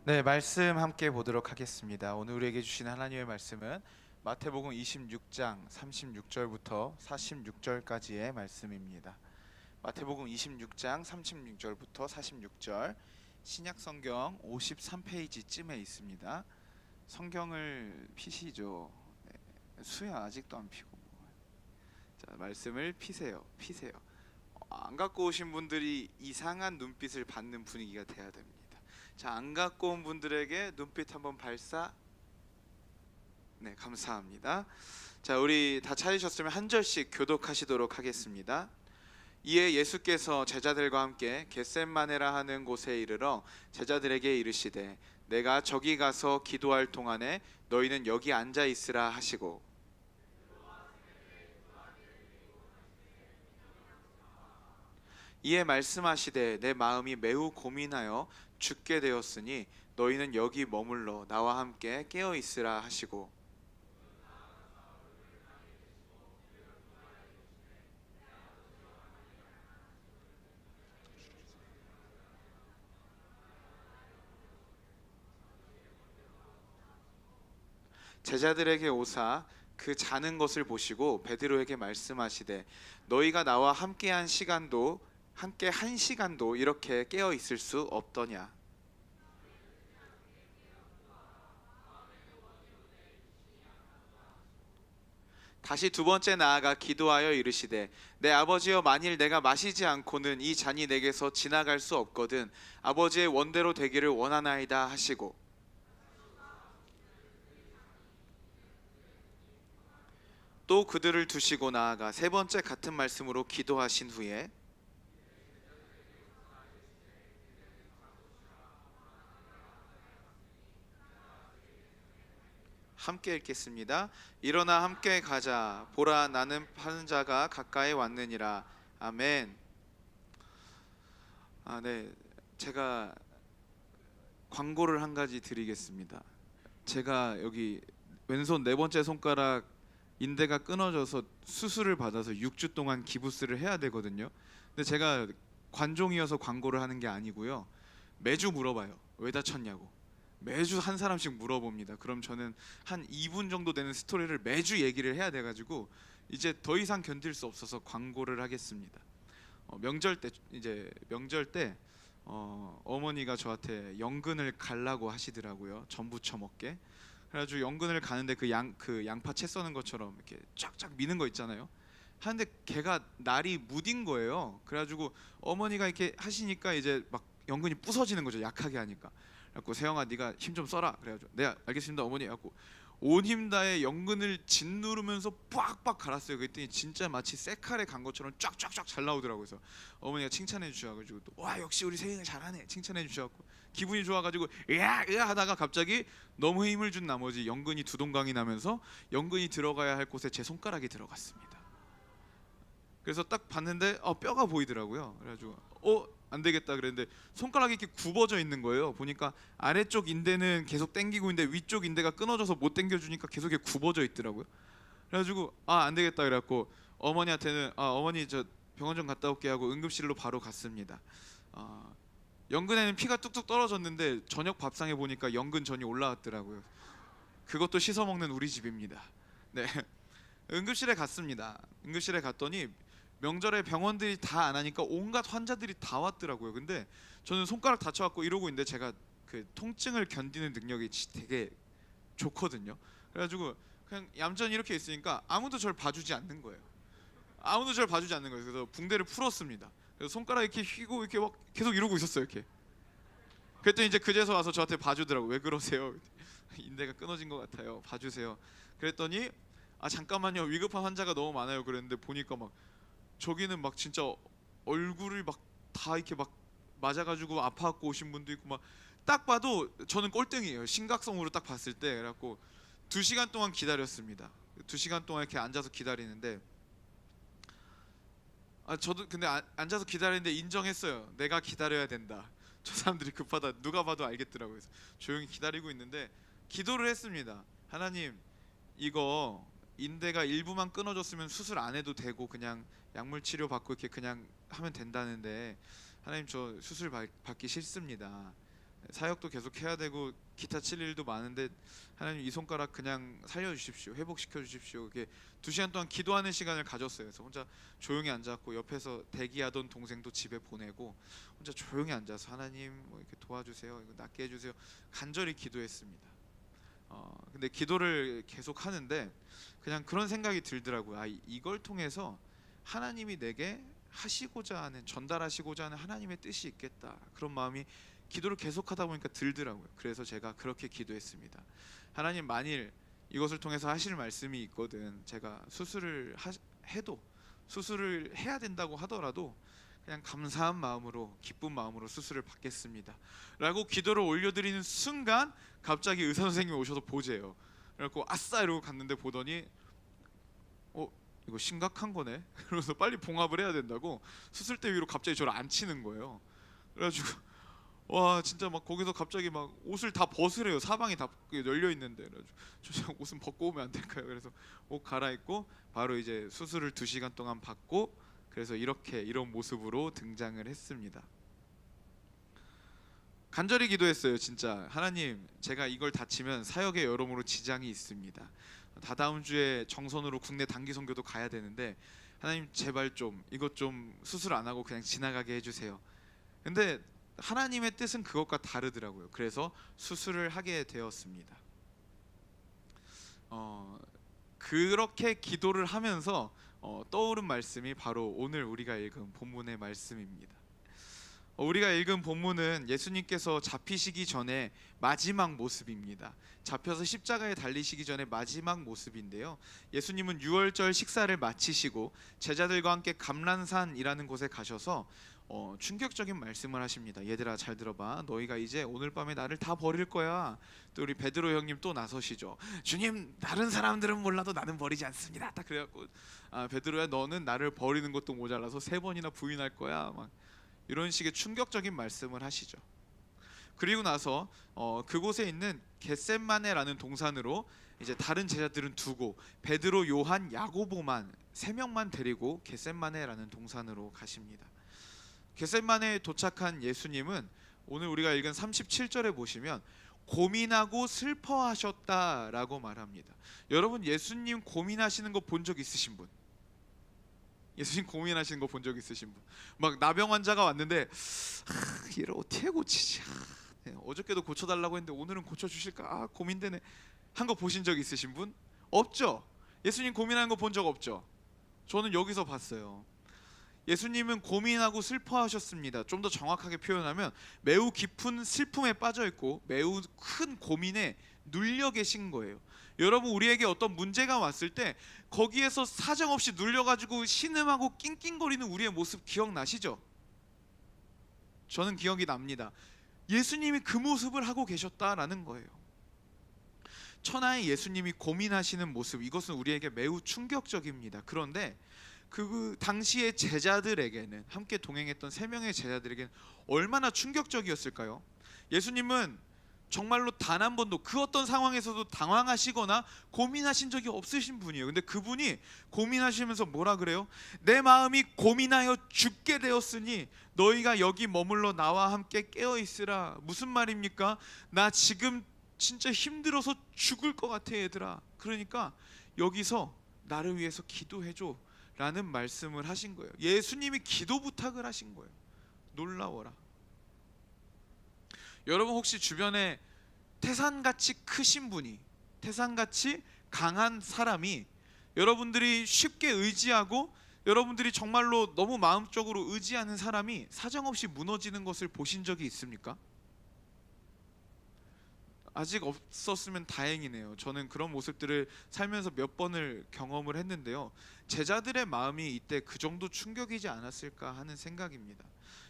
네, 말씀 함께 보도록 하겠습니다. 오늘 우리에게 주신 하나님의 말씀은 마태복음 26장 36절부터 46절까지의 말씀입니다. 마태복음 26장 36절부터 46절, 신약 성경 53페이지쯤에 있습니다. 성경을 피시죠. 네, 수야 아직도 안 피고. 자, 말씀을 피세요. 안 갖고 오신 분들이 이상한 눈빛을 받는 분위기가 돼야 됩니다. 자, 안 갖고 온 분들에게 눈빛 한번 발사. 네, 감사합니다. 자, 우리 다 찾으셨으면 한 절씩 교독하시도록 하겠습니다. 이에 예수께서 제자들과 함께 겟셋마네라 하는 곳에 이르러 제자들에게 이르시되 내가 저기 가서 기도할 동안에 너희는 여기 앉아 있으라 하시고, 이에 말씀하시되 내 마음이 매우 고민하여 죽게 되었으니 너희는 여기 머물러 나와 함께 깨어 있으라 하시고, 제자들에게 오사 그 자는 것을 보시고 베드로에게 말씀하시되 너희가 나와 함께 한 시간도 이렇게 깨어 있을 수 없더냐. 다시 두 번째 나아가 기도하여 이르시되 내 아버지여, 만일 내가 마시지 않고는 이 잔이 내게서 지나갈 수 없거든 아버지의 원대로 되기를 원하나이다 하시고, 또 그들을 두시고 나아가 세 번째 같은 말씀으로 기도하신 후에, 함께 읽겠습니다. 일어나 함께 가자. 보라, 나는 파는 자가 가까이 왔느니라. 아멘. 네. 제가 광고를 한 가지 드리겠습니다. 제가 여기 왼손 네 번째 손가락 인대가 끊어져서 수술을 받아서 6주 동안 기부스를 해야 되거든요. 근데 제가 관종이어서 광고를 하는 게 아니고요. 매주 물어봐요. 왜 다쳤냐고. 매주 한 사람씩 물어봅니다. 그럼 저는 한 2분 정도 되는 스토리를 매주 얘기를 해야 돼가지고 이제 더 이상 견딜 수 없어서 광고를 하겠습니다. 명절 때 어머니가 저한테 연근을 갈라고 하시더라고요. 전부 처먹게. 그래가지고 연근을 가는데 그 양파 채 써는 것처럼 이렇게 쫙쫙 미는 거 있잖아요. 하는데 걔가 날이 무딘 거예요. 그래가지고 어머니가 이렇게 하시니까 이제 막 연근이 부서지는 거죠. 약하게 하니까. 그래갖고 세영아 네가 힘 좀 써라. 그래가지고 네 알겠습니다 어머니. 해갖고 온 힘 다해 연근을 짓누르면서 빡빡 갈았어요. 그랬더니 진짜 마치 쇠칼에 간 것처럼 쫙쫙쫙 잘 나오더라고요. 그래서 어머니가 칭찬해 주셔가지고 또 와 역시 우리 세영이 잘하네 칭찬해 주셔갖고 기분이 좋아가지고 으아 으아 하다가 갑자기 너무 힘을 준 나머지 연근이 두 동강이 나면서 연근이 들어가야 할 곳에 제 손가락이 들어갔습니다. 그래서 딱 봤는데 뼈가 보이더라고요. 그래가지고 안 되겠다 그랬는데 손가락이 이렇게 굽어져 있는 거예요. 보니까 아래쪽 인대는 계속 당기고 있는데 위쪽 인대가 끊어져서 못 당겨주니까 계속 이렇게 굽어져 있더라고요. 그래가지고 안 되겠다 그래갖고 어머니한테는 어머니 저 병원 좀 갔다 올게 하고 응급실로 바로 갔습니다. 연근에는 피가 뚝뚝 떨어졌는데 저녁 밥상에 보니까 연근전이 올라왔더라고요. 그것도 씻어 먹는 우리 집입니다. 네. 응급실에 갔습니다. 응급실에 갔더니 명절에 병원들이 다 안 하니까 온갖 환자들이 다 왔더라고요. 근데 저는 손가락 다쳐갖고 이러고 있는데 제가 그 통증을 견디는 능력이 되게 좋거든요. 그래가지고 그냥 얌전히 이렇게 있으니까 아무도 저를 봐주지 않는 거예요. 아무도 저를 봐주지 않는 거예요. 그래서 붕대를 풀었습니다. 그래서 손가락 이렇게 휘고 이렇게 막 계속 이러고 있었어요. 이렇게. 그랬더니 이제 그제서 와서 저한테 봐주더라고. 왜 그러세요? 인대가 끊어진 것 같아요. 봐주세요. 그랬더니 잠깐만요. 위급한 환자가 너무 많아요. 그랬는데 보니까 막 저기는 막 진짜 얼굴을 막 다 이렇게 막 맞아가지고 아파갖고 오신 분도 있고 막 딱 봐도 저는 꼴등이에요. 심각성으로 딱 봤을 때. 그래갖고 2시간 동안 기다렸습니다. 2시간 동안 이렇게 앉아서 기다리는데 저도 근데 앉아서 기다리는데 인정했어요. 내가 기다려야 된다. 저 사람들이 급하다. 누가 봐도 알겠더라고요. 그래서 조용히 기다리고 있는데 기도를 했습니다. 하나님, 이거 인대가 일부만 끊어졌으면 수술 안 해도 되고 그냥 약물 치료 받고 이렇게 그냥 하면 된다는데 하나님 저 수술 받기 싫습니다. 사역도 계속 해야 되고 기타 칠 일도 많은데 하나님 이 손가락 그냥 살려주십시오, 회복시켜 주십시오. 이렇게 2시간 동안 기도하는 시간을 가졌어요. 그래서 혼자 조용히 앉았고 옆에서 대기하던 동생도 집에 보내고 혼자 조용히 앉아서 하나님 뭐 이렇게 도와주세요, 이거 낫게 해주세요, 간절히 기도했습니다. 근데 기도를 계속 하는데 그냥 그런 생각이 들더라고요. 이걸 통해서 하나님이 내게 하시고자 하는, 전달하시고자 하는 하나님의 뜻이 있겠다, 그런 마음이 기도를 계속하다 보니까 들더라고요. 그래서 제가 그렇게 기도했습니다. 하나님, 만일 이것을 통해서 하실 말씀이 있거든, 제가 해도 수술을 해야 된다고 하더라도 그냥 감사한 마음으로, 기쁜 마음으로 수술을 받겠습니다 라고 기도를 올려드리는 순간 갑자기 의사 선생님이 오셔서 보재요. 그래갖고 아싸 이러고 갔는데 보더니 이거 심각한 거네 그러면서 빨리 봉합을 해야 된다고 수술대 위로 갑자기 저를 앉히는 거예요. 그래가지고 와 진짜 막 거기서 갑자기 막 옷을 다 벗으래요. 사방이 다 열려 있는데. 그래가지고 저 옷은 벗고 오면 안 될까요? 그래서 옷 갈아입고 바로 이제 수술을 2시간 동안 받고, 그래서 이런 모습으로 등장을 했습니다. 간절히 기도했어요. 진짜 하나님, 제가 이걸 다치면 사역에 여러모로 지장이 있습니다. 다다음 주에 정선으로 국내 단기 선교도 가야 되는데 하나님 제발 좀 이것 좀 수술 안 하고 그냥 지나가게 해주세요. 근데 하나님의 뜻은 그것과 다르더라고요. 그래서 수술을 하게 되었습니다. 그렇게 기도를 하면서 떠오른 말씀이 바로 오늘 우리가 읽은 본문의 말씀입니다. 우리가 읽은 본문은 예수님께서 잡히시기 전에 마지막 모습입니다. 잡혀서 십자가에 달리시기 전에 마지막 모습인데요. 예수님은 유월절 식사를 마치시고 제자들과 함께 감람산이라는 곳에 가셔서 충격적인 말씀을 하십니다. 얘들아 잘 들어봐. 너희가 이제 오늘 밤에 나를 다 버릴 거야. 또 우리 베드로 형님 또 나서시죠. 주님, 다른 사람들은 몰라도 나는 버리지 않습니다. 딱 그래갖고 베드로야, 너는 나를 버리는 것도 모자라서 3번이나 부인할 거야. 막 이런 식의 충격적인 말씀을 하시죠. 그리고 나서 그곳에 있는 겟셋마네라는 동산으로 이제 다른 제자들은 두고 베드로, 요한, 야고보만 3명만 데리고 겟셋마네라는 동산으로 가십니다. 겟셋마네에 도착한 예수님은 오늘 우리가 읽은 37절에 보시면 고민하고 슬퍼하셨다라고 말합니다. 여러분, 예수님 고민하시는 거 본 적 있으신 분? 예수님 고민하시는 거 본 적 있으신 분? 막 나병 환자가 왔는데 얘를 어떻게 고치지? 어저께도 고쳐달라고 했는데 오늘은 고쳐주실까? 고민되네 한 거 보신 적 있으신 분? 없죠? 예수님 고민하는 거 본 적 없죠? 저는 여기서 봤어요. 예수님은 고민하고 슬퍼하셨습니다. 좀 더 정확하게 표현하면 매우 깊은 슬픔에 빠져 있고 매우 큰 고민에 눌려 계신 거예요. 여러분, 우리에게 어떤 문제가 왔을 때 거기에서 사정없이 눌려가지고 신음하고 낑낑거리는 우리의 모습 기억나시죠? 저는 기억이 납니다. 예수님이 그 모습을 하고 계셨다라는 거예요. 천하의 예수님이 고민하시는 모습, 이것은 우리에게 매우 충격적입니다. 그런데 그 당시의 제자들에게는, 함께 동행했던 3명의 제자들에게는 얼마나 충격적이었을까요? 예수님은 정말로 단 한 번도 그 어떤 상황에서도 당황하시거나 고민하신 적이 없으신 분이에요. 근데 그분이 고민하시면서 뭐라 그래요? 내 마음이 고민하여 죽게 되었으니 너희가 여기 머물러 나와 함께 깨어 있으라. 무슨 말입니까? 나 지금 진짜 힘들어서 죽을 것 같아 얘들아. 그러니까 여기서 나를 위해서 기도해줘 라는 말씀을 하신 거예요. 예수님이 기도 부탁을 하신 거예요. 놀라워라. 여러분, 혹시 주변에 태산같이 크신 분이, 태산같이 강한 사람이 여러분들이 쉽게 의지하고 여러분들이 정말로 너무 마음적으로 의지하는 사람이 사정없이 무너지는 것을 보신 적이 있습니까? 아직 없었으면 다행이네요. 저는 그런 모습들을 살면서 몇 번을 경험을 했는데요. 제자들의 마음이 이때 그 정도 충격이지 않았을까 하는 생각입니다.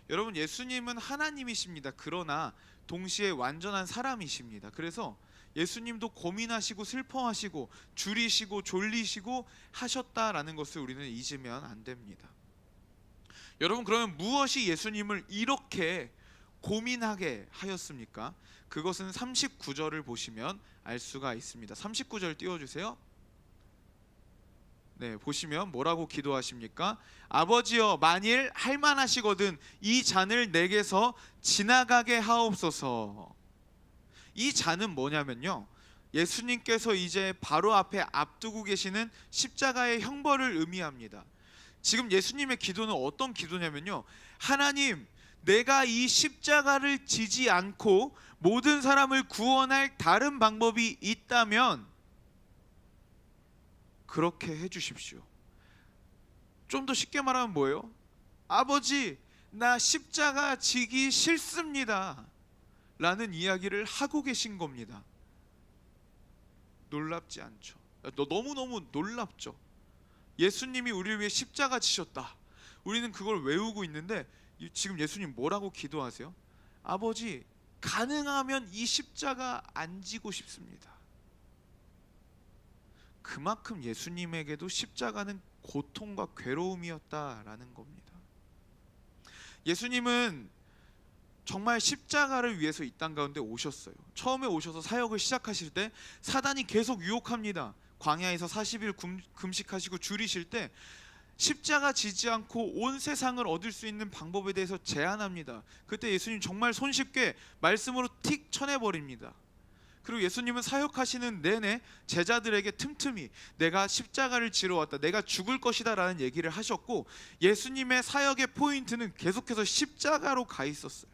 여러분, 예수님은 하나님이십니다. 그러나 동시에 완전한 사람이십니다. 그래서 예수님도 고민하시고 슬퍼하시고 줄이시고 졸리시고 하셨다라는 것을 우리는 잊으면 안 됩니다. 여러분, 그러면 무엇이 예수님을 이렇게 고민하게 하였습니까? 그것은 39절을 보시면 알 수가 있습니다. 39절 띄워주세요. 네, 보시면 뭐라고 기도하십니까? 아버지여, 만일 할만하시거든 이 잔을 내게서 지나가게 하옵소서. 이 잔은 뭐냐면요, 예수님께서 이제 바로 앞에 앞두고 계시는 십자가의 형벌을 의미합니다. 지금 예수님의 기도는 어떤 기도냐면요, 하나님, 내가 이 십자가를 지지 않고 모든 사람을 구원할 다른 방법이 있다면 그렇게 해주십시오. 좀 더 쉽게 말하면 뭐예요? 아버지, 나 십자가 지기 싫습니다 라는 이야기를 하고 계신 겁니다. 놀랍지 않죠? 너무너무 놀랍죠? 예수님이 우리를 위해 십자가 지셨다, 우리는 그걸 외우고 있는데 지금 예수님 뭐라고 기도하세요? 아버지, 가능하면 이 십자가 안 지고 싶습니다. 그만큼 예수님에게도 십자가는 고통과 괴로움이었다라는 겁니다. 예수님은 정말 십자가를 위해서 이 땅 가운데 오셨어요. 처음에 오셔서 사역을 시작하실 때 사단이 계속 유혹합니다. 광야에서 40일 금식하시고 줄이실 때 십자가 지지 않고 온 세상을 얻을 수 있는 방법에 대해서 제안합니다. 그때 예수님 정말 손쉽게 말씀으로 틱 쳐내버립니다. 그리고 예수님은 사역하시는 내내 제자들에게 틈틈이 내가 십자가를 지러 왔다, 내가 죽을 것이다 라는 얘기를 하셨고, 예수님의 사역의 포인트는 계속해서 십자가로 가 있었어요.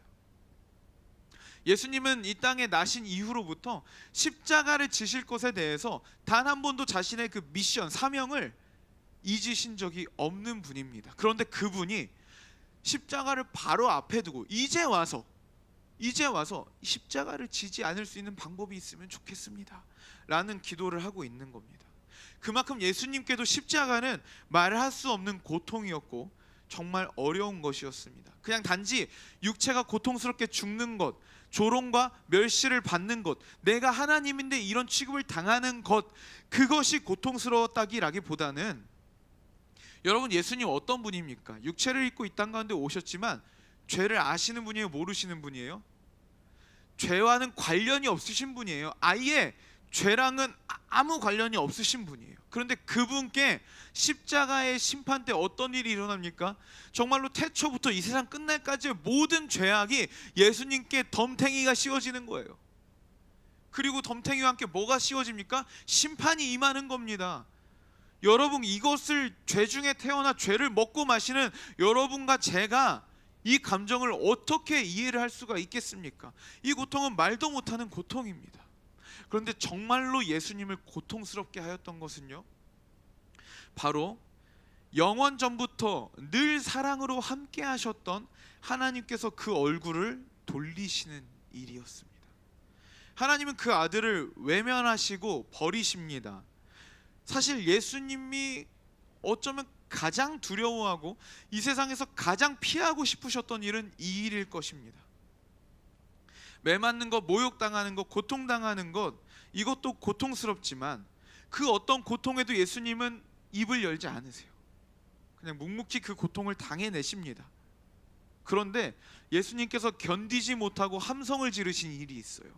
예수님은 이 땅에 나신 이후로부터 십자가를 지실 것에 대해서 단 한 번도 자신의 그 미션, 사명을 잊으신 적이 없는 분입니다. 그런데 그분이 십자가를 바로 앞에 두고 이제 와서 십자가를 지지 않을 수 있는 방법이 있으면 좋겠습니다 라는 기도를 하고 있는 겁니다. 그만큼 예수님께도 십자가는 말할 수 없는 고통이었고 정말 어려운 것이었습니다. 그냥 단지 육체가 고통스럽게 죽는 것, 조롱과 멸시를 받는 것, 내가 하나님인데 이런 취급을 당하는 것, 그것이 고통스러웠다기라기보다는, 여러분, 예수님 어떤 분입니까? 육체를 입고 이 땅 가운데 오셨지만 죄를 아시는 분이에요? 모르시는 분이에요? 죄와는 관련이 없으신 분이에요. 아예 죄랑은 아무 관련이 없으신 분이에요. 그런데 그분께 십자가의 심판 때 어떤 일이 일어납니까? 정말로 태초부터 이 세상 끝날까지의 모든 죄악이 예수님께 덤탱이가 씌워지는 거예요. 그리고 덤탱이와 함께 뭐가 씌워집니까? 심판이 임하는 겁니다. 여러분, 이것을 죄 중에 태어나 죄를 먹고 마시는 여러분과 제가 이 감정을 어떻게 이해를 할 수가 있겠습니까? 이 고통은 말도 못하는 고통입니다. 그런데 정말로 예수님을 고통스럽게 하였던 것은요, 바로 영원 전부터 늘 사랑으로 함께 하셨던 하나님께서 그 얼굴을 돌리시는 일이었습니다. 하나님은 그 아들을 외면하시고 버리십니다. 사실 예수님이 어쩌면 가장 두려워하고 이 세상에서 가장 피하고 싶으셨던 일은 이 일일 것입니다. 매 맞는 것, 모욕당하는 것, 고통당하는 것, 이것도 고통스럽지만 그 어떤 고통에도 예수님은 입을 열지 않으세요. 그냥 묵묵히 그 고통을 당해내십니다. 그런데 예수님께서 견디지 못하고 함성을 지르신 일이 있어요.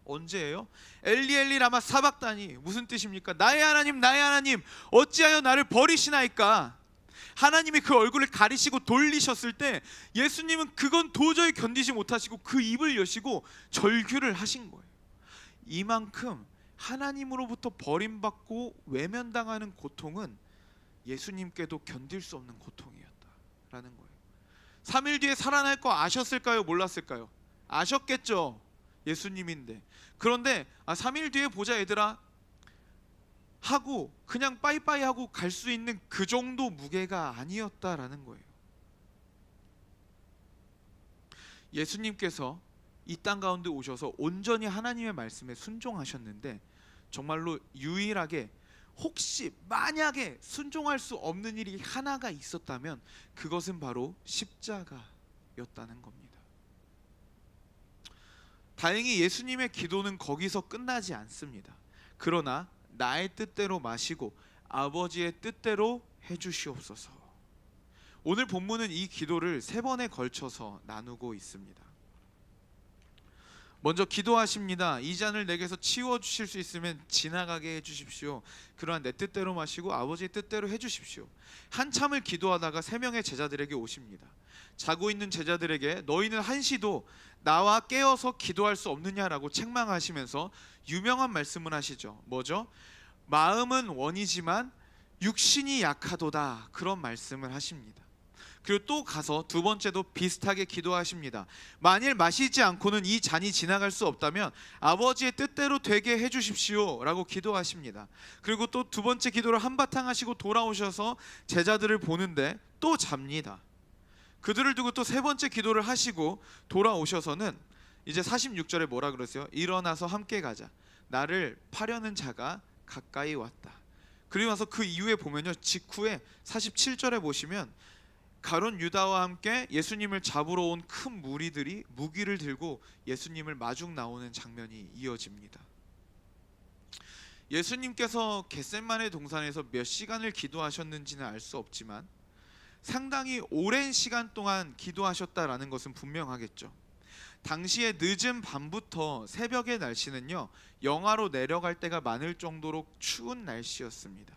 언제예요? 엘리 엘리 라마 사박다니, 무슨 뜻입니까? 나의 하나님, 나의 하나님, 어찌하여 나를 버리시나이까? 하나님이 그 얼굴을 가리시고 돌리셨을 때 예수님은 그건 도저히 견디지 못하시고 그 입을 여시고 절규를 하신 거예요. 이만큼 하나님으로부터 버림받고 외면당하는 고통은 예수님께도 견딜 수 없는 고통이었다라는 거예요. 3일 뒤에 살아날 거 아셨을까요? 몰랐을까요? 아셨겠죠. 예수님인데. 그런데 3일 뒤에 보자 얘들아 하고 그냥 빠이빠이 하고 갈 수 있는 그 정도 무게가 아니었다라는 거예요. 예수님께서 이 땅 가운데 오셔서 온전히 하나님의 말씀에 순종하셨는데 정말로 유일하게 혹시 만약에 순종할 수 없는 일이 하나가 있었다면 그것은 바로 십자가였다는 겁니다. 다행히 예수님의 기도는 거기서 끝나지 않습니다. 그러나 나의 뜻대로 마시고 아버지의 뜻대로 해주시옵소서. 오늘 본문은 이 기도를 3번에 걸쳐서 나누고 있습니다. 먼저 기도하십니다. 이 잔을 내게서 치워 주실 수 있으면 지나가게 해 주십시오. 그러나 내 뜻대로 마시고 아버지의 뜻대로 해 주십시오. 한참을 기도하다가 세 명의 제자들에게 오십니다. 자고 있는 제자들에게 너희는 한시도 나와 깨어서 기도할 수 없느냐라고 책망하시면서 유명한 말씀을 하시죠. 뭐죠? 마음은 원이지만 육신이 약하도다, 그런 말씀을 하십니다. 그리고 또 가서 두 번째도 비슷하게 기도하십니다. 만일 마시지 않고는 이 잔이 지나갈 수 없다면 아버지의 뜻대로 되게 해주십시오 라고 기도하십니다. 그리고 또 두 번째 기도를 한바탕 하시고 돌아오셔서 제자들을 보는데 또 잡니다. 그들을 두고 또 세 번째 기도를 하시고 돌아오셔서는 이제 46절에 뭐라 그러세요? 일어나서 함께 가자. 나를 파려는 자가 가까이 왔다. 그리고 나서 그 이후에 보면요, 직후에 47절에 보시면 가룟 유다와 함께 예수님을 잡으러 온 큰 무리들이 무기를 들고 예수님을 마중 나오는 장면이 이어집니다. 예수님께서 겟세마네 동산에서 몇 시간을 기도하셨는지는 알 수 없지만 상당히 오랜 시간 동안 기도하셨다라는 것은 분명하겠죠. 당시에 늦은 밤부터 새벽의 날씨는요, 영하로 내려갈 때가 많을 정도로 추운 날씨였습니다.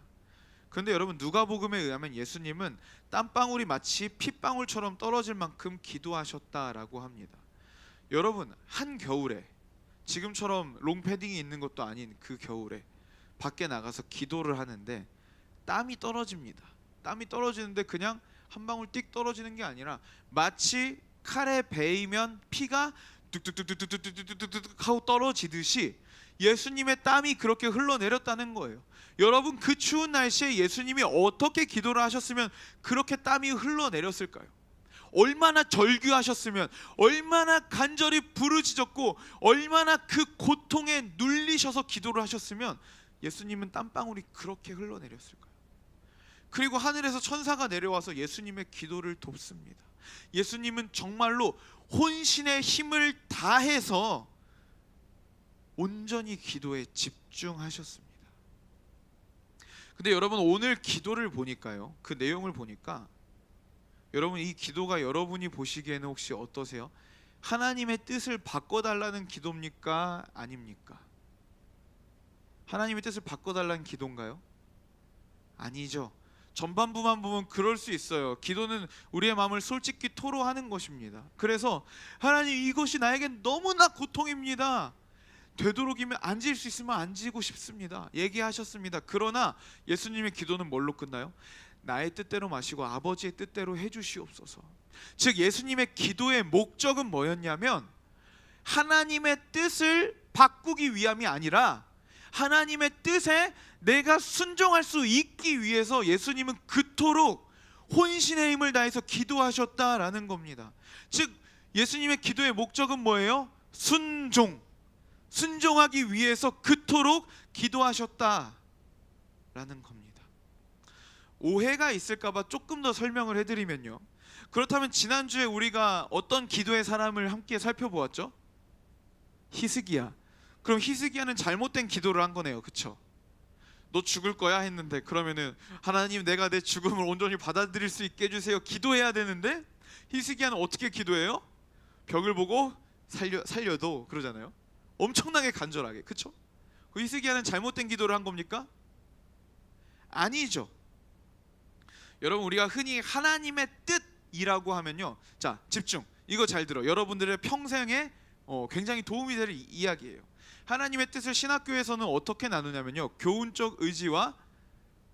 그런데 여러분, 누가복음에 의하면 예수님은 땀방울이 마치 핏방울처럼 떨어질 만큼 기도하셨다라고 합니다. 여러분, 한겨울에, 지금처럼 롱패딩이 있는 것도 아닌 그 겨울에 밖에 나가서 기도를 하는데 땀이 떨어집니다. 땀이 떨어지는데 그냥 한 방울 띡 떨어지는 게 아니라 마치 칼에 베이면 피가 뚝뚝뚝뚝뚝뚝뚝뚝 하고 떨어지듯이 예수님의 땀이 그렇게 흘러내렸다는 거예요. 여러분, 그 추운 날씨에 예수님이 어떻게 기도를 하셨으면 그렇게 땀이 흘러내렸을까요? 얼마나 절규하셨으면, 얼마나 간절히 부르짖었고, 얼마나 그 고통에 눌리셔서 기도를 하셨으면 예수님은 땀방울이 그렇게 흘러내렸을까요? 그리고 하늘에서 천사가 내려와서 예수님의 기도를 돕습니다. 예수님은 정말로 혼신의 힘을 다해서 온전히 기도에 집중하셨습니다. 근데 여러분, 오늘 기도를 보니까요, 그 내용을 보니까 여러분, 이 기도가 여러분이 보시기에는 혹시 어떠세요? 하나님의 뜻을 바꿔달라는 기도입니까? 아닙니까? 하나님의 뜻을 바꿔달라는 기도인가요? 아니죠. 전반부만 보면 그럴 수 있어요. 기도는 우리의 마음을 솔직히 토로하는 것입니다. 그래서 하나님, 이것이 나에게 너무나 고통입니다. 되도록이면 앉을 수 있으면 앉고 싶습니다, 얘기하셨습니다. 그러나 예수님의 기도는 뭘로 끝나요? 나의 뜻대로 마시고 아버지의 뜻대로 해주시옵소서. 즉, 예수님의 기도의 목적은 뭐였냐면 하나님의 뜻을 바꾸기 위함이 아니라 하나님의 뜻에 내가 순종할 수 있기 위해서 예수님은 그토록 혼신의 힘을 다해서 기도하셨다라는 겁니다. 즉, 예수님의 기도의 목적은 뭐예요? 순종하기 위해서 그토록 기도하셨다라는 겁니다. 오해가 있을까봐 조금 더 설명을 해드리면요, 그렇다면 지난주에 우리가 어떤 기도의 사람을 함께 살펴보았죠? 히스기야. 그럼 히스기야는 잘못된 기도를 한 거네요, 그쵸? 너 죽을 거야 했는데, 그러면은 하나님, 내가 내 죽음을 온전히 받아들일 수 있게 해주세요 기도해야 되는데, 히스기야는 어떻게 기도해요? 벽을 보고 살려도 그러잖아요. 엄청나게 간절하게, 그쵸? 그 히스기야는 잘못된 기도를 한 겁니까? 아니죠. 여러분, 우리가 흔히 하나님의 뜻이라고 하면요, 자, 집중, 이거 잘 들어. 여러분들의 평생에 굉장히 도움이 될 이야기예요. 하나님의 뜻을 신학교에서는 어떻게 나누냐면요, 교훈적 의지와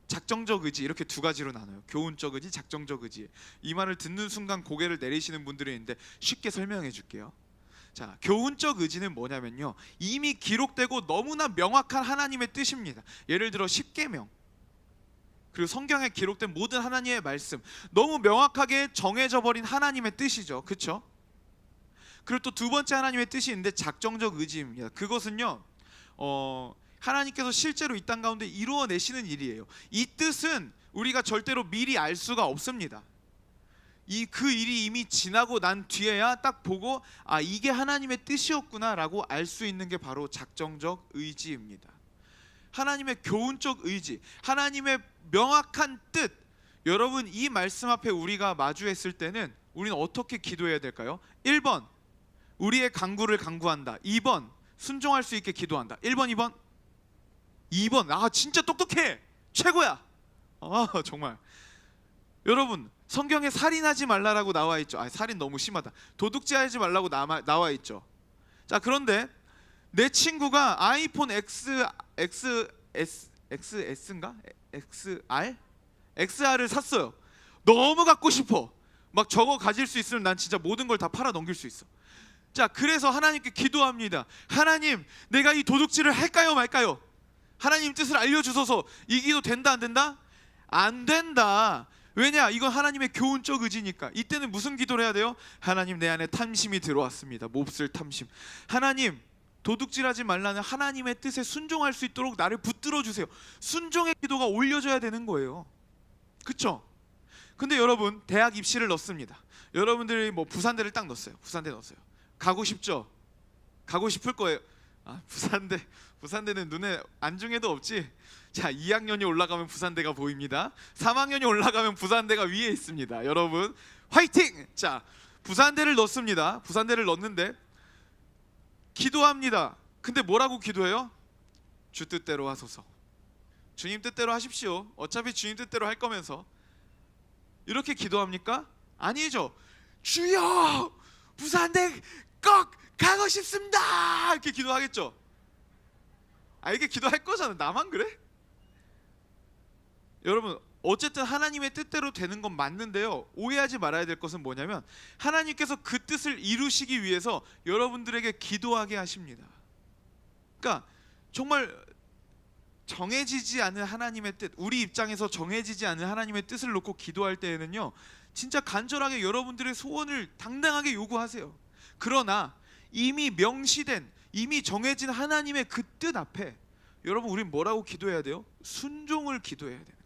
작정적 의지, 이렇게 두 가지로 나눠요. 교훈적 의지, 작정적 의지. 이 말을 듣는 순간 고개를 내리시는 분들이 있는데 쉽게 설명해 줄게요. 자, 교훈적 의지는 뭐냐면요, 이미 기록되고 너무나 명확한 하나님의 뜻입니다. 예를 들어 십계명, 그리고 성경에 기록된 모든 하나님의 말씀, 너무 명확하게 정해져 버린 하나님의 뜻이죠, 그렇죠? 그리고 또 두 번째 하나님의 뜻이 있는데 작정적 의지입니다. 그것은요, 하나님께서 실제로 이 땅 가운데 이루어내시는 일이에요. 이 뜻은 우리가 절대로 미리 알 수가 없습니다. 그 일이 이미 지나고 난 뒤에야 딱 보고, 아, 이게 하나님의 뜻이었구나 라고 알 수 있는 게 바로 작정적 의지입니다. 하나님의 교훈적 의지, 하나님의 명확한 뜻. 여러분, 이 말씀 앞에 우리가 마주했을 때는 우리는 어떻게 기도해야 될까요? 1번, 우리의 강구를 강구한다. 2번 순종할 수 있게 기도한다. 1번 2번 2번. 아 진짜 똑똑해. 최고야. 아 정말. 여러분 성경에 살인하지 말라라고 나와 있죠. 아 살인 너무 심하다. 도둑질하지 말라고 나와 있죠. 자 그런데 내 친구가 아이폰 XS인가? XR을 샀어요. 너무 갖고 싶어. 막 저거 가질 수 있으면 난 진짜 모든 걸 다 팔아 넘길 수 있어. 자 그래서 하나님께 기도합니다. 하나님 내가 이 도둑질을 할까요 말까요? 하나님 뜻을 알려주소서. 이 기도 된다 안 된다? 안 된다. 왜냐? 이건 하나님의 교훈적 의지니까. 이때는 무슨 기도를 해야 돼요? 하나님 내 안에 탐심이 들어왔습니다. 몹쓸 탐심. 하나님 도둑질하지 말라는 하나님의 뜻에 순종할 수 있도록 나를 붙들어 주세요. 순종의 기도가 올려져야 되는 거예요. 그쵸? 근데 여러분 대학 입시를 넣습니다. 여러분들이 뭐 부산대를 딱 넣었어요. 부산대 넣었어요. 가고 싶죠? 가고 싶을 거예요. 아 부산대는 눈에 안중에도 없지. 자 2학년이 올라가면 부산대가 보입니다. 3학년이 올라가면 부산대가 위에 있습니다. 여러분 화이팅! 자 부산대를 넣습니다. 부산대를 넣는데 기도합니다. 근데 뭐라고 기도해요? 주 뜻대로 하소서. 주님 뜻대로 하십시오. 어차피 주님 뜻대로 할 거면서. 이렇게 기도합니까? 아니죠. 주여 부산대 꼭 가고 싶습니다. 이렇게 기도하겠죠. 아 이게 기도할 거잖아. 나만 그래? 여러분 어쨌든 하나님의 뜻대로 되는 건 맞는데요. 오해하지 말아야 될 것은 뭐냐면 하나님께서 그 뜻을 이루시기 위해서 여러분들에게 기도하게 하십니다. 그러니까 정말 정해지지 않은 하나님의 뜻, 우리 입장에서 정해지지 않은 하나님의 뜻을 놓고 기도할 때에는요 진짜 간절하게 여러분들의 소원을 당당하게 요구하세요. 그러나 이미 명시된, 이미 정해진 하나님의 그 뜻 앞에 여러분 우린 뭐라고 기도해야 돼요? 순종을 기도해야 되는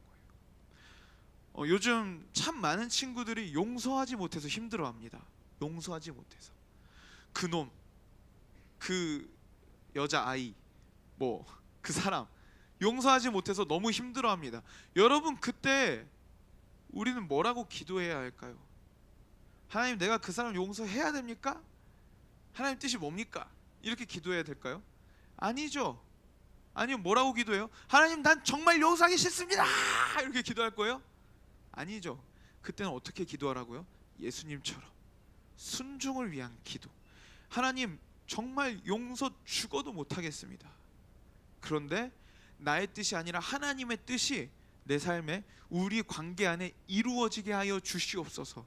거예요. 요즘 참 많은 친구들이 용서하지 못해서 힘들어합니다. 용서하지 못해서 그놈, 그 여자아이, 뭐 그 사람 용서하지 못해서 너무 힘들어합니다. 여러분 그때 우리는 뭐라고 기도해야 할까요? 하나님 내가 그 사람 용서해야 됩니까? 하나님 뜻이 뭡니까? 이렇게 기도해야 될까요? 아니죠. 아니면 뭐라고 기도해요? 하나님 난 정말 용서하기 싫습니다. 이렇게 기도할 거예요? 아니죠. 그때는 어떻게 기도하라고요? 예수님처럼 순종을 위한 기도. 하나님 정말 용서 죽어도 못하겠습니다. 그런데 나의 뜻이 아니라 하나님의 뜻이 내 삶에 우리 관계 안에 이루어지게 하여 주시옵소서.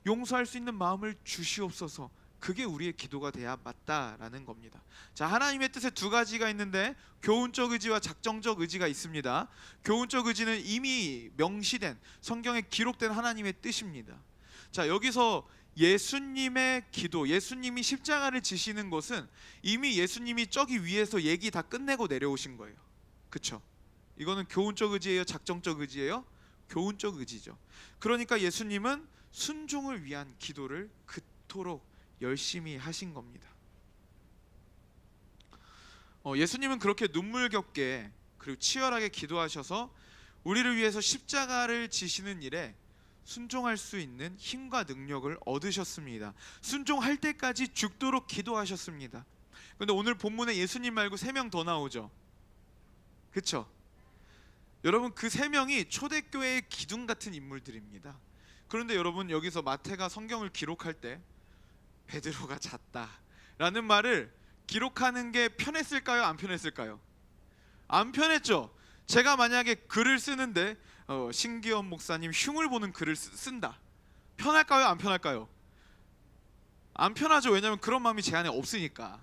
용서할 수 있는 마음을 주시옵소서. 그게 우리의 기도가 돼야 맞다라는 겁니다. 자, 하나님의 뜻에 두 가지가 있는데 교훈적 의지와 작정적 의지가 있습니다. 교훈적 의지는 이미 명시된 성경에 기록된 하나님의 뜻입니다. 자, 여기서 예수님의 기도, 예수님이 십자가를 지시는 것은 이미 예수님이 저기 위에서 얘기 다 끝내고 내려오신 거예요. 그쵸? 이거는 교훈적 의지예요? 작정적 의지예요? 교훈적 의지죠. 그러니까 예수님은 순종을 위한 기도를 그토록 열심히 하신 겁니다. 예수님은 그렇게 눈물겹게 그리고 치열하게 기도하셔서 우리를 위해서 십자가를 지시는 일에 순종할 수 있는 힘과 능력을 얻으셨습니다. 순종할 때까지 죽도록 기도하셨습니다. 그런데 오늘 본문에 예수님 말고 3명 더 나오죠. 그렇죠? 여러분 그 3명이 초대교회의 기둥 같은 인물들입니다. 그런데 여러분 여기서 마태가 성경을 기록할 때 베드로가 잤다라는 말을 기록하는 게 편했을까요? 안 편했을까요? 안 편했죠. 제가 만약에 글을 쓰는데 신기현 목사님 흉을 보는 글을 쓴다. 편할까요? 안 편할까요? 안 편하죠. 왜냐하면 그런 마음이 제 안에 없으니까.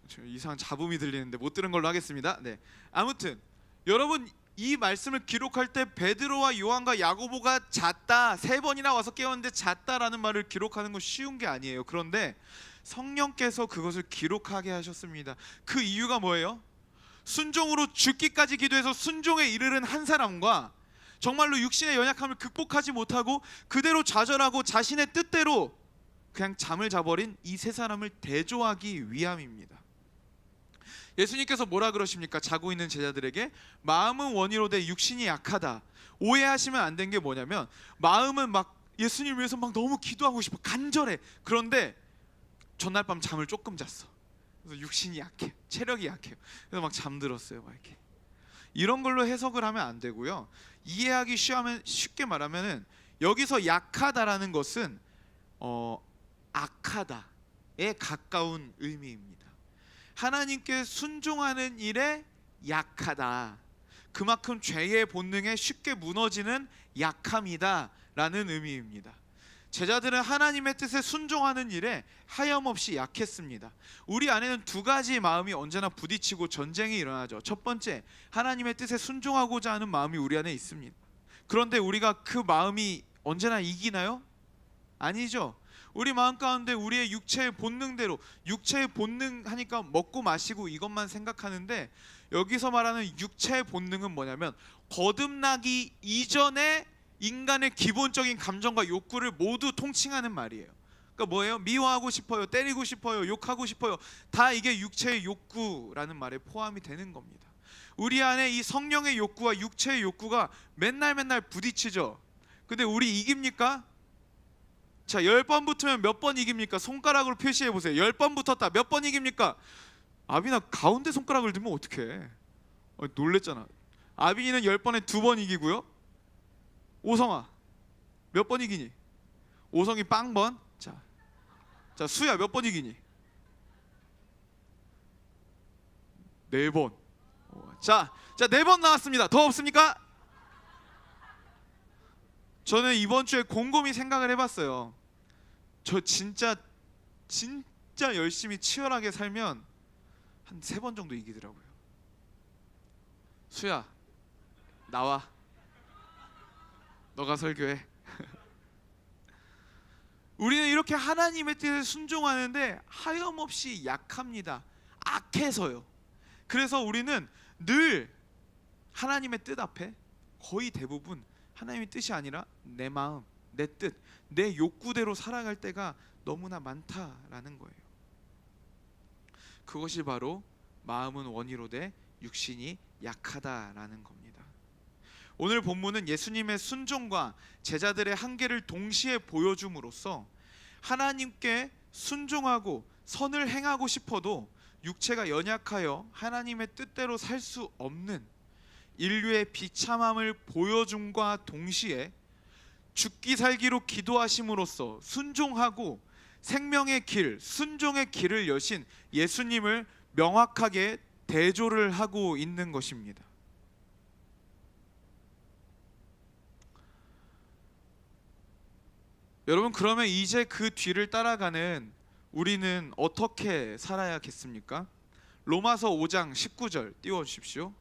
저 이상한 잡음이 들리는데 못 들은 걸로 하겠습니다. 네. 아무튼 여러분 이 말씀을 기록할 때 베드로와 요한과 야고보가 잤다 3번이나 와서 깨웠는데 잤다라는 말을 기록하는 건 쉬운 게 아니에요. 그런데 성령께서 그것을 기록하게 하셨습니다. 그 이유가 뭐예요? 순종으로 죽기까지 기도해서 순종에 이르는 한 사람과 정말로 육신의 연약함을 극복하지 못하고 그대로 좌절하고 자신의 뜻대로 그냥 잠을 자버린 이 3사람을 대조하기 위함입니다. 예수님께서 뭐라 그러십니까? 자고 있는 제자들에게 마음은 원이로되 육신이 약하다. 오해하시면 안 된 게 뭐냐면 마음은 막 예수님 위해서 막 너무 기도하고 싶어, 간절해. 그런데 전날 밤 잠을 조금 잤어. 그래서 육신이 약해, 체력이 약해요. 그래서 막 잠들었어요. 막 이렇게. 이런 걸로 해석을 하면 안 되고요. 이해하기 쉽게 말하면은 여기서 약하다라는 것은 악하다에 가까운 의미입니다. 하나님께 순종하는 일에 약하다. 그만큼 죄의 본능에 쉽게 무너지는 약함이다라는 의미입니다. 제자들은 하나님의 뜻에 순종하는 일에 하염없이 약했습니다. 우리 안에는 두 가지 마음이 언제나 부딪히고 전쟁이 일어나죠. 첫 번째, 하나님의 뜻에 순종하고자 하는 마음이 우리 안에 있습니다. 그런데 우리가 그 마음이 언제나 이기나요? 아니죠. 우리 마음 가운데 우리의 육체의 본능대로, 육체의 본능 하니까 먹고 마시고 이것만 생각하는데, 여기서 말하는 육체의 본능은 뭐냐면 거듭나기 이전에 인간의 기본적인 감정과 욕구를 모두 통칭하는 말이에요. 그러니까 뭐예요? 미워하고 싶어요, 때리고 싶어요, 욕하고 싶어요. 다 이게 육체의 욕구라는 말에 포함이 되는 겁니다. 우리 안에 이 성령의 욕구와 육체의 욕구가 맨날 부딪히죠. 근데 우리 이깁니까? 자, 10번 붙으면 몇 번 이깁니까? 손가락으로 표시해 보세요. 10번 붙었다. 몇 번 이깁니까? 아빈아, 가운데 손가락을 들면 어떡해? 놀랬잖아. 아빈이는 10번에 2번 이기고요. 오성아, 몇 번 이기니? 오성이 빵번. 자, 수야 몇 번 이기니? 4번. 자, 4번 나왔습니다. 더 없습니까? 저는 이번 주에 곰곰이 생각을 해봤어요. 저 진짜 열심히 치열하게 살면 한 3번 정도 이기더라고요. 수야, 나와. 너가 설교해. 우리는 이렇게 하나님의 뜻에 순종하는데 하염없이 약합니다. 악해서요. 그래서 우리는 늘 하나님의 뜻 앞에 거의 대부분 하나님의 뜻이 아니라 내 마음, 내 뜻, 내 욕구대로 살아갈 때가 너무나 많다라는 거예요. 그것이 바로 마음은 원이로되 육신이 약하다라는 겁니다. 오늘 본문은 예수님의 순종과 제자들의 한계를 동시에 보여줌으로써 하나님께 순종하고 선을 행하고 싶어도 육체가 연약하여 하나님의 뜻대로 살 수 없는 인류의 비참함을 보여줌과 동시에 죽기 살기로 기도하심으로써 순종하고 생명의 길, 순종의 길을 여신 예수님을 명확하게 대조를 하고 있는 것입니다. 여러분, 그러면 이제 그 뒤를 따라가는 우리는 어떻게 살아야겠습니까? 로마서 5장 19절 띄워주십시오.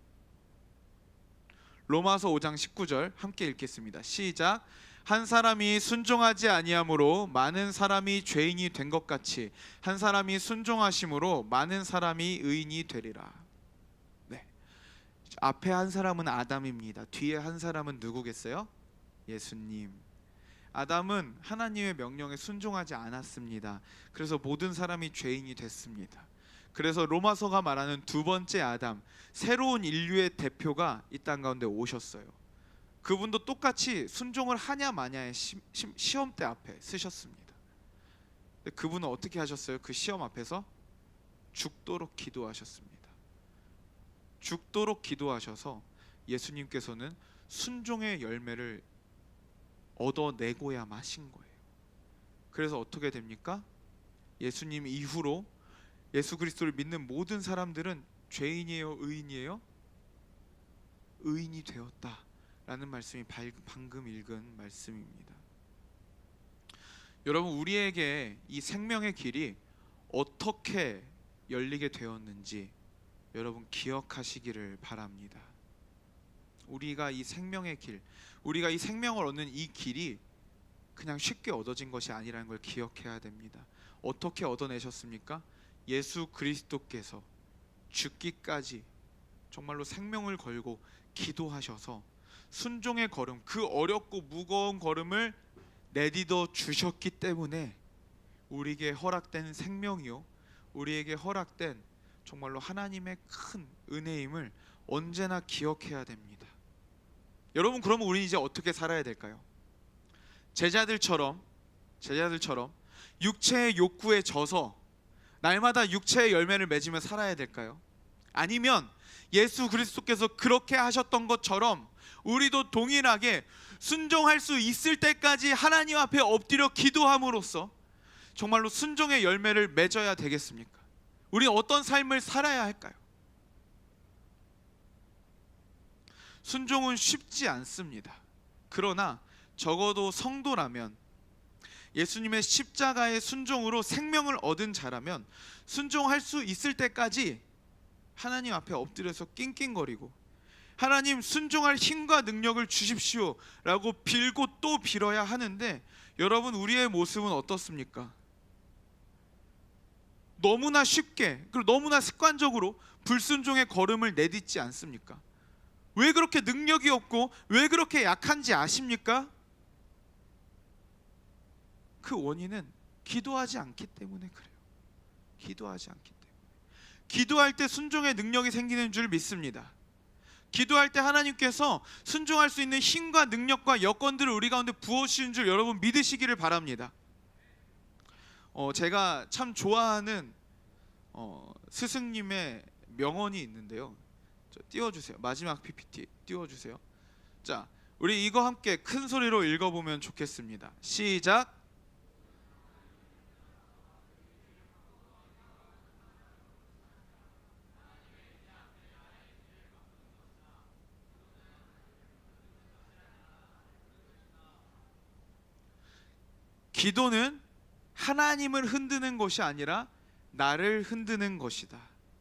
로마서 5장 19절 함께 읽겠습니다. 시작. 한 사람이 순종하지 아니함으로 많은 사람이 죄인이 된 것 같이 한 사람이 순종하심으로 많은 사람이 의인이 되리라. 네. 앞에 한 사람은 아담입니다. 뒤에 한 사람은 누구겠어요? 예수님. 아담은 하나님의 명령에 순종하지 않았습니다. 그래서 모든 사람이 죄인이 됐습니다. 그래서 로마서가 말하는 두 번째 아담, 새로운 인류의 대표가 이 땅 가운데 오셨어요. 그분도 똑같이 순종을 하냐 마냐의 시험대 앞에 쓰셨습니다. 근데 그분은 어떻게 하셨어요? 그 시험 앞에서 죽도록 기도하셨습니다. 죽도록 기도하셔서 예수님께서는 순종의 열매를 얻어내고야 마신 거예요. 그래서 어떻게 됩니까? 예수님 이후로 예수 그리스도를 믿는 모든 사람들은 죄인이에요, 의인이에요? 의인이 되었다라는 말씀이 방금 읽은 말씀입니다. 여러분, 우리에게 이 생명의 길이 어떻게 열리게 되었는지 여러분 기억하시기를 바랍니다. 우리가 이 생명의 길, 우리가 이 생명을 얻는 이 길이 그냥 쉽게 얻어진 것이 아니라는 걸 기억해야 됩니다. 어떻게 얻어내셨습니까? 예수 그리스도께서 죽기까지 정말로 생명을 걸고 기도하셔서 순종의 걸음, 그 어렵고 무거운 걸음을 내디뎌 주셨기 때문에 우리에게 허락된 생명이요, 우리에게 허락된 정말로 하나님의 큰 은혜임을 언제나 기억해야 됩니다. 여러분, 그러면 우리 이제 어떻게 살아야 될까요? 제자들처럼 육체의 욕구에 져서 날마다 육체의 열매를 맺으며 살아야 될까요? 아니면 예수 그리스도께서 그렇게 하셨던 것처럼 우리도 동일하게 순종할 수 있을 때까지 하나님 앞에 엎드려 기도함으로써 정말로 순종의 열매를 맺어야 되겠습니까? 우리는 어떤 삶을 살아야 할까요? 순종은 쉽지 않습니다. 그러나 적어도 성도라면, 예수님의 십자가의 순종으로 생명을 얻은 자라면 순종할 수 있을 때까지 하나님 앞에 엎드려서 낑낑거리고 하나님 순종할 힘과 능력을 주십시오 라고 빌고 또 빌어야 하는데, 여러분 우리의 모습은 어떻습니까? 너무나 쉽게 그리고 너무나 습관적으로 불순종의 걸음을 내딛지 않습니까? 왜 그렇게 능력이 없고 왜 그렇게 약한지 아십니까? 그 원인은 기도하지 않기 때문에 그래요. 기도하지 않기 때문에. 기도할 때 순종의 능력이 생기는 줄 믿습니다. 기도할 때 하나님께서 순종할 수 있는 힘과 능력과 여건들을 우리 가운데 부어주시는 줄 여러분 믿으시기를 바랍니다. 제가 참 좋아하는 스승님의 명언이 있는데요. 띄워주세요. 마지막 PPT 띄워주세요. 자, 우리 이거 함께 큰 소리로 읽어보면 좋겠습니다. 시작. 기도는 하나님을 흔드는 것이 아니라 나를 흔드는 것이다.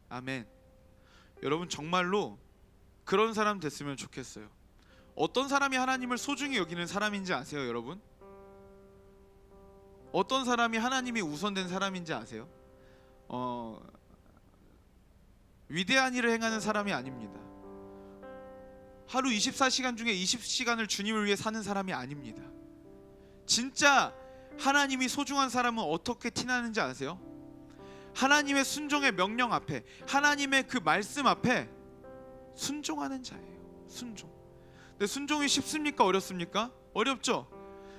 아멘. 여러분 정말로 그런 사람 됐으면 좋겠어요. 어떤 사람이 하나님을 소중히 여기는 사람인지 아세요, 여러분? 어떤 사람이 하나님이 우선된 사람인지 아세요? 위대한 일을 행하는 사람이 아닙니다. 하루 24시간 중에 20시간을 주님을 위해 사는 사람이 아닙니다. 진짜 하나님이 소중한 사람은 어떻게 티나는지 아세요? 하나님의 순종의 명령 앞에, 하나님의 그 말씀 앞에 순종하는 자예요. 순종. 근데 순종이 쉽습니까? 어렵습니까? 어렵죠.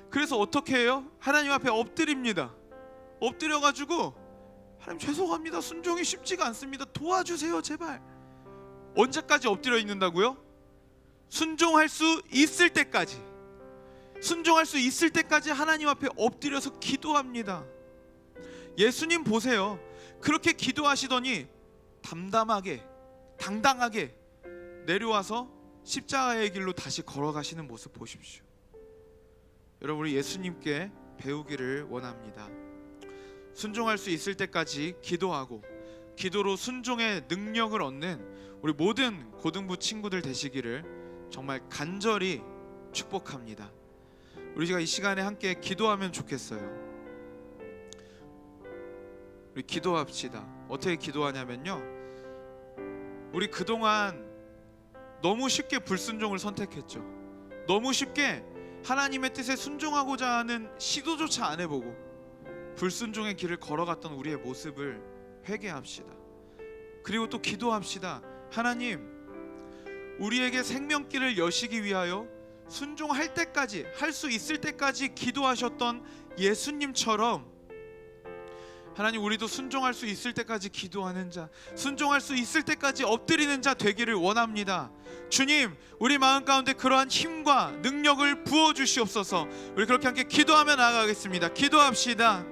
그래서 어떻게 해요? 하나님 앞에 엎드립니다. 엎드려가지고 하나님 죄송합니다. 순종이 쉽지가 않습니다. 도와주세요 제발. 언제까지 엎드려 있는다고요? 순종할 수 있을 때까지. 순종할 수 있을 때까지 하나님 앞에 엎드려서 기도합니다. 예수님 보세요. 그렇게 기도하시더니 담담하게 당당하게 내려와서 십자가의 길로 다시 걸어가시는 모습 보십시오. 여러분 우리 예수님께 배우기를 원합니다. 순종할 수 있을 때까지 기도하고 기도로 순종의 능력을 얻는 우리 모든 고등부 친구들 되시기를 정말 간절히 축복합니다. 우리가 이 시간에 함께 기도하면 좋겠어요. 우리 기도합시다. 어떻게 기도하냐면요, 우리 그동안 너무 쉽게 불순종을 선택했죠. 너무 쉽게 하나님의 뜻에 순종하고자 하는 시도조차 안 해보고 불순종의 길을 걸어갔던 우리의 모습을 회개합시다. 그리고 또 기도합시다. 하나님, 우리에게 생명길을 여시기 위하여 순종할 때까지, 할 수 있을 때까지 기도하셨던 예수님처럼 하나님, 우리도 순종할 수 있을 때까지 기도하는 자, 순종할 수 있을 때까지 엎드리는 자 되기를 원합니다. 주님, 우리 마음 가운데 그러한 힘과 능력을 부어주시옵소서. 우리 그렇게 함께 기도하며 나아가겠습니다. 기도합시다.